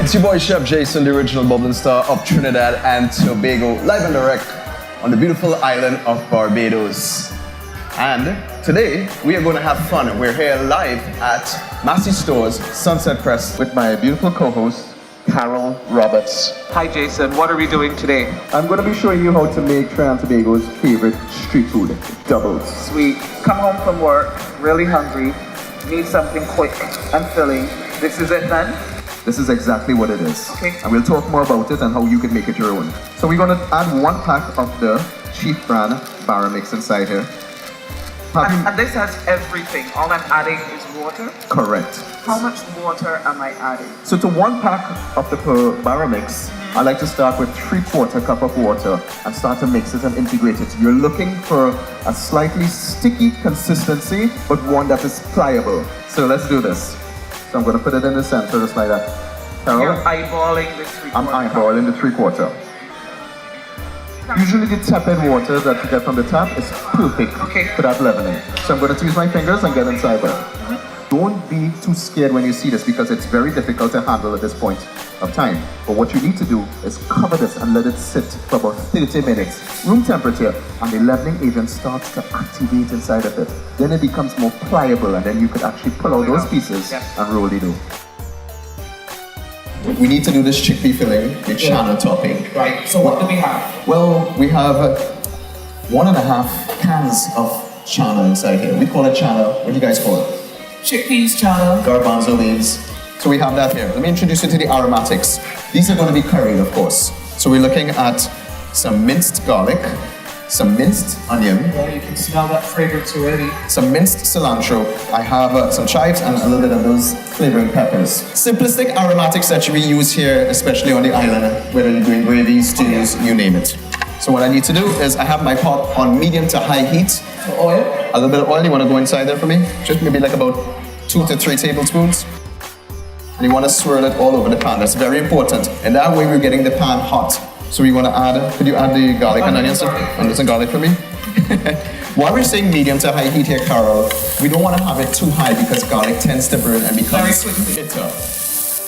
It's your boy Chef Jason, the original bubbling star of Trinidad and Tobago, live and direct on the beautiful island of Barbados. And today we are going to have fun. We're here live at Massy Store's Sunset Press with my beautiful co-host, Carol Roberts. Hi Jason, what are we doing today? I'm going to be showing you how to make Trinidad and Tobago's favorite street food, doubles. Sweet. Come home from work, really hungry, need something quick and filling. This is it then? This is exactly what it is. Okay. And we'll talk more about it and how you can make it your own. So we're going to add 1 pack of the Chief brand Barra mix inside here. And this has everything. All I'm adding is water? Correct. How much water am I adding? So to 1 pack of the Barra mix, I like to start with 3/4 cup of water and start to mix it and integrate it. You're looking for a slightly sticky consistency, but one that is pliable. So let's do this. So I'm going to put it in the center just like that. Carol? You're eyeballing the 3/4 I'm eyeballing the 3/4. Usually the tepid water that you get from the tap is perfect for that leavening. So I'm going to use my fingers and get inside there. Don't be too scared when you see this because it's very difficult to handle at this point of time. But what you need to do is cover this and let it sit for about 30 minutes, room temperature, and the leavening agent starts to activate inside of it. Then it becomes more pliable and then you could actually pull out those pieces and roll the dough. We need to do this chickpea filling, the chana topping. Right, so what do we have? Well, we have 1.5 cans of chana inside here. We call it chana. What do you guys call it? Chickpeas, chana. Garbanzo leaves. So we have that here. Let me introduce you to the aromatics. These are going to be curried, of course. So we're looking at some minced garlic, some minced onion. Yeah, you can smell that fragrance already. Some minced cilantro. I have some chives and a little bit of those flavoring peppers. Simplistic aromatics that we use here, especially on the island, whether you're doing gravies, stews, you name it. So what I need to do is I have my pot on medium to high heat. So oil? A little bit of oil. You want to go inside there for me? Just maybe like about 2 to 3 tablespoons. And you want to swirl it all over the pan. That's very important. And that way we're getting the pan hot. So we want to add, could you add the garlic and onions? Onions and garlic for me? While we're saying medium to high heat here, Carol, we don't want to have it too high because garlic tends to burn and become bitter.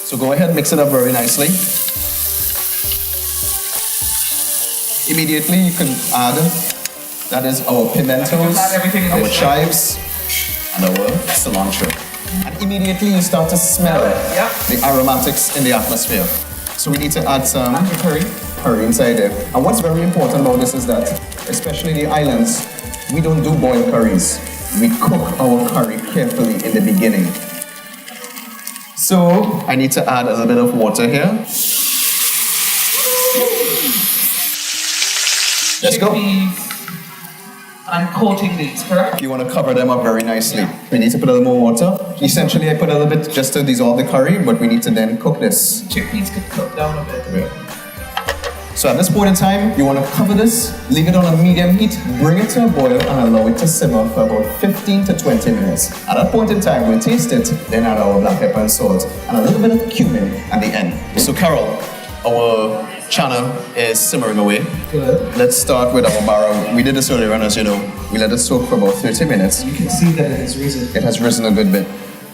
So go ahead, mix it up very nicely. Immediately you can add, that is our pimentos, our chives, and our cilantro. And immediately you start to smell the aromatics in the atmosphere. So we need to add some curry inside there. And what's very important about this is that, especially the islands, we don't do boiled curries. We cook our curry carefully in the beginning. So I need to add a little bit of water here. Let's go. I'm coating these, correct? You want to cover them up very nicely. We need to put a little more water. Essentially, I put a little bit just to dissolve the curry, but we need to then cook this. Chickpeas could cook down a bit. Yeah. So at this point in time, you want to cover this, leave it on a medium heat, bring it to a boil, and allow it to simmer for about 15 to 20 minutes. At that point in time, we'll taste it, then add our black pepper and salt, and a little bit of cumin at the end. So Carol, our chana is simmering away. Good. Let's start with our barra. We did this earlier on, as you know. We let it soak for about 30 minutes. You can see that it has risen. It has risen a good bit.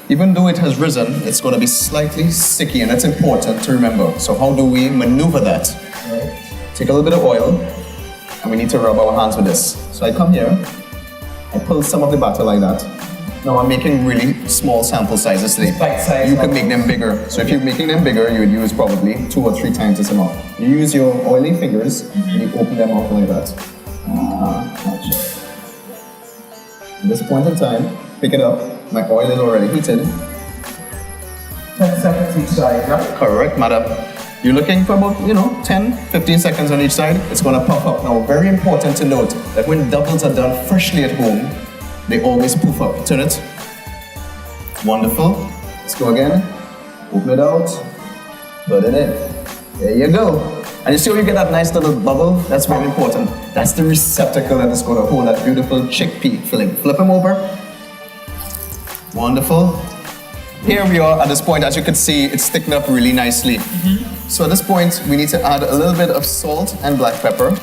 Even though it has risen, it's going to be slightly sticky, and that's important to remember. So how do we maneuver that? Right. Take a little bit of oil, and we need to rub our hands with this. So I come here, I pull some of the batter like that. Now I'm making really small sample sizes today. Bite-sized. You can make them bigger. So if you're making them bigger, you would use probably 2 or 3 times this amount. You use your oily fingers, and you open them up like that. At this point in time, pick it up. My oil is already heated. 10 seconds each side, right? Correct, madam. You're looking for about, 10, 15 seconds on each side. It's going to puff up. Now, very important to note that when doubles are done freshly at home, they always poof up. Turn it. Wonderful. Let's go again. Open it out. Put it in. There you go. And you see how you get that nice little bubble? That's very important. That's the receptacle that is going to hold that beautiful chickpea filling. Flip them over. Wonderful. Here we are at this point. As you can see, it's sticking up really nicely. So at this point, we need to add a little bit of salt and black pepper.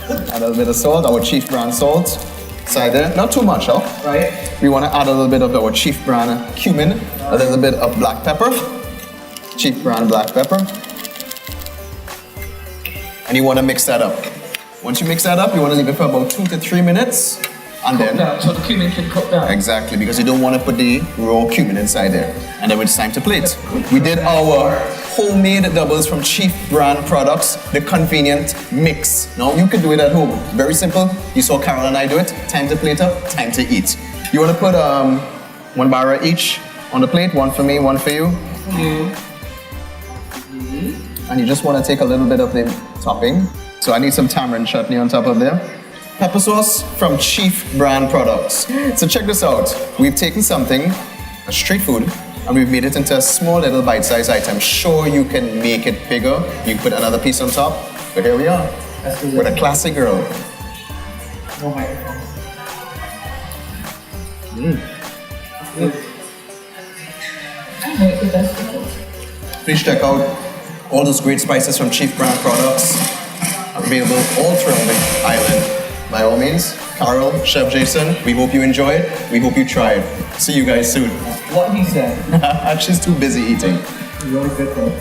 Add a little bit of salt, our Chief brand salt. Side there, not too much, huh? Right. We want to add a little bit of our Chief brand cumin, a little bit of black pepper. Chief brand black pepper. And you want to mix that up. Once you mix that up, you want to leave it for about 2 to 3 minutes. And then, down, so the cumin can cook down. exactly, because you don't want to put the raw cumin inside there. And then it's time to plate. We did our homemade doubles from Chief brand products, the convenient mix. Now you can do it at home. Very simple. You saw Carol and I do it. Time to plate up, time to eat. You want to put 1 barra each on the plate, 1 for me, 1 for you. And you just want to take a little bit of the topping. So I need some tamarind chutney on top of there. Pepper sauce from Chief brand products. So check this out. We've taken something, a street food, and we've made it into a small little bite-sized item. Sure, you can make it bigger. You can put another piece on top, but here we are with a classic girl. No microphone. Please check out all those great spices from Chief brand products. Available all throughout the island. By all means, Carol, Chef Jason, we hope you enjoyed. We hope you tried. See you guys soon. What he said. She's too busy eating. Really good though.